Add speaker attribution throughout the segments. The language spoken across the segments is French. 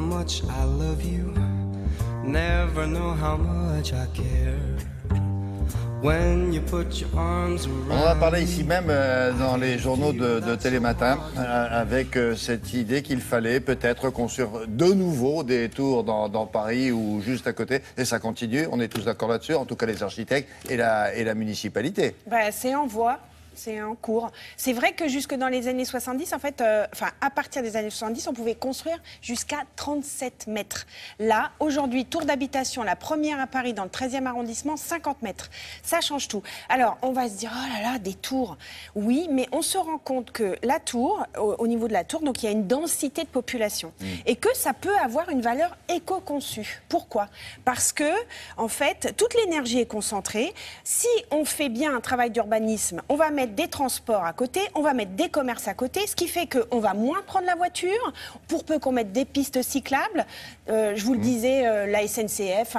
Speaker 1: much I love you, never know how much I care. When you put your arms around.
Speaker 2: On en a parlé ici même dans les journaux de Télématin avec cette idée qu'il fallait peut-être construire de nouveau des tours dans Paris ou juste à côté. Et ça continue, on est tous d'accord là-dessus, en tout cas les architectes et la municipalité.
Speaker 3: Bah, c'est en voie. C'est en cours. C'est vrai que jusque dans les années 70, en fait, à partir des années 70, on pouvait construire jusqu'à 37 mètres. Là, aujourd'hui, tour d'habitation, la première à Paris, dans le 13e arrondissement, 50 mètres. Ça change tout. Alors, on va se dire, oh là là, des tours. Oui, mais on se rend compte que la tour, au niveau de la tour, donc il y a une densité de population. Et que ça peut avoir une valeur éco-conçue. Pourquoi? Parce que, en fait, toute l'énergie est concentrée. Si on fait bien un travail d'urbanisme, on va mettre des transports à côté, on va mettre des commerces à côté, ce qui fait qu'on va moins prendre la voiture, pour peu qu'on mette des pistes cyclables. Je vous le disais, la SNCF,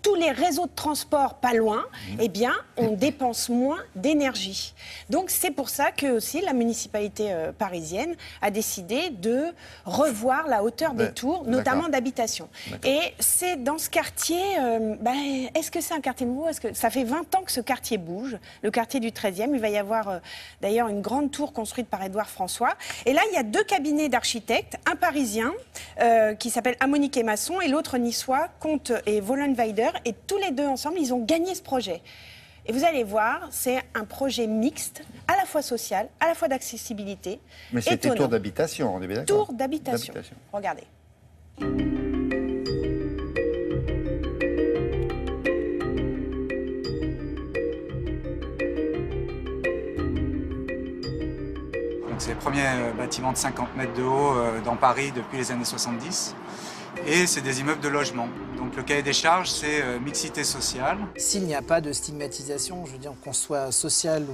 Speaker 3: tous les réseaux de transport pas loin, eh bien, on dépense moins d'énergie. Donc, c'est pour ça que aussi la municipalité parisienne a décidé de revoir la hauteur des tours, notamment d'habitation. Et c'est dans ce quartier, est-ce que c'est un quartier nouveau? Est-ce que ça fait 20 ans que ce quartier bouge, le quartier du 13e. Il va y avoir d'ailleurs une grande tour construite par Édouard François. Et là, il y a deux cabinets d'architectes, un parisien qui s'appelle Amonique et Masson et l'autre niçois, Comte et Vollenweider. Et tous les deux ensemble, ils ont gagné ce projet. Et vous allez voir, c'est un projet mixte, à la fois social, à la fois d'accessibilité.
Speaker 2: Mais c'était tour d'habitation, on est bien d'accord?
Speaker 3: Tour d'habitation. Regardez.
Speaker 4: C'est le premier bâtiment de 50 mètres de haut dans Paris depuis les années 70. Et c'est des immeubles de logement. Donc le cahier des charges, c'est mixité sociale.
Speaker 5: S'il n'y a pas de stigmatisation, je veux dire qu'on soit social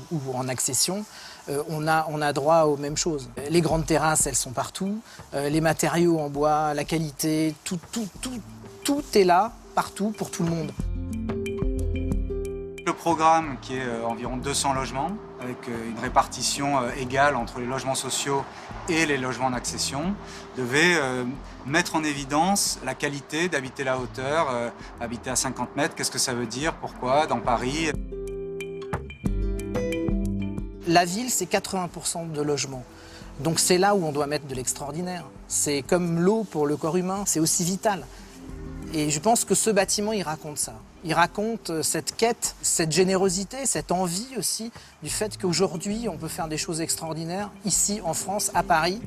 Speaker 5: ou en accession, on a droit aux mêmes choses. Les grandes terrasses, elles sont partout. Les matériaux en bois, la qualité, tout est là, partout, pour tout le monde.
Speaker 4: Le programme, qui est environ 200 logements, avec une répartition égale entre les logements sociaux et les logements en accession, devait mettre en évidence la qualité d'habiter la hauteur, habiter à 50 mètres, qu'est-ce que ça veut dire, pourquoi, dans Paris.
Speaker 5: La ville, c'est 80% de logements. Donc c'est là où on doit mettre de l'extraordinaire. C'est comme l'eau pour le corps humain, c'est aussi vital. Et je pense que ce bâtiment, il raconte ça. Il raconte cette quête, cette générosité, cette envie aussi du fait qu'aujourd'hui, on peut faire des choses extraordinaires ici, en France, à Paris.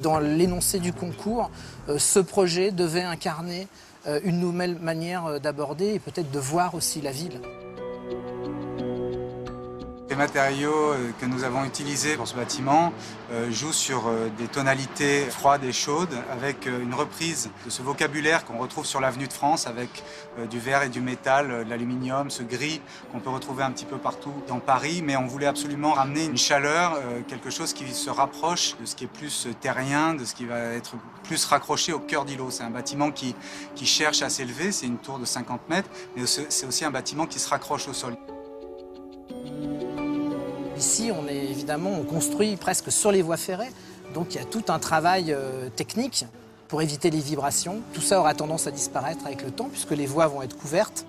Speaker 5: Dans l'énoncé du concours, ce projet devait incarner une nouvelle manière d'aborder et peut-être de voir aussi la ville.
Speaker 4: Les matériaux que nous avons utilisés pour ce bâtiment jouent sur des tonalités froides et chaudes, avec une reprise de ce vocabulaire qu'on retrouve sur l'avenue de France, avec du verre et du métal, de l'aluminium, ce gris qu'on peut retrouver un petit peu partout dans Paris. Mais on voulait absolument ramener une chaleur, quelque chose qui se rapproche de ce qui est plus terrien, de ce qui va être plus raccroché au cœur d'îlot. C'est un bâtiment qui cherche à s'élever, c'est une tour de 50 mètres, mais c'est aussi un bâtiment qui se raccroche au sol.
Speaker 5: Ici, on construit presque sur les voies ferrées, donc il y a tout un travail technique pour éviter les vibrations. Tout ça aura tendance à disparaître avec le temps, puisque les voies vont être couvertes.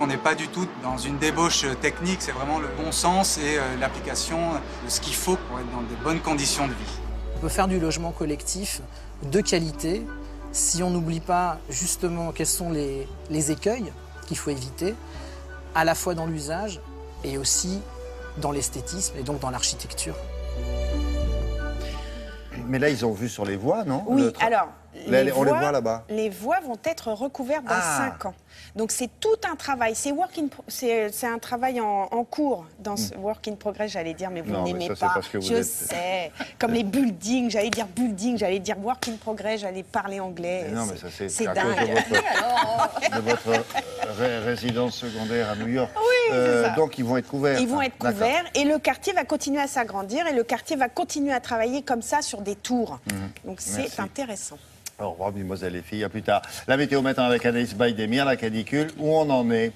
Speaker 4: On n'est pas du tout dans une débauche technique, c'est vraiment le bon sens et l'application de ce qu'il faut pour être dans de bonnes conditions de vie.
Speaker 5: On peut faire du logement collectif de qualité si on n'oublie pas justement quels sont les écueils qu'il faut éviter, à la fois dans l'usage et aussi dans l'esthétisme et donc dans l'architecture.
Speaker 2: Mais là, ils ont vu sur les voies, non?
Speaker 3: Oui, alors,
Speaker 2: on les voit là-bas.
Speaker 3: Les voies vont être recouvertes dans 5 ans. Donc c'est tout un travail, c'est un travail en cours dans ce work in progress, j'allais dire, mais vous n'aimez pas. Je sais, comme les buildings, j'allais dire work in progress, j'allais parler anglais.
Speaker 2: Non, mais ça c'est à
Speaker 3: dingue.
Speaker 2: cause de votre résidence secondaire à New York.
Speaker 3: Oui, c'est ça.
Speaker 2: Donc ils vont être couverts.
Speaker 3: Ils vont être couverts et le quartier va continuer à s'agrandir et le quartier va continuer à travailler comme ça sur des tours. Donc c'est intéressant.
Speaker 2: Au revoir, mesdemoiselles et filles, à plus tard. La météo maintenant avec Anaïs Baïdemir, la canicule, où on en est?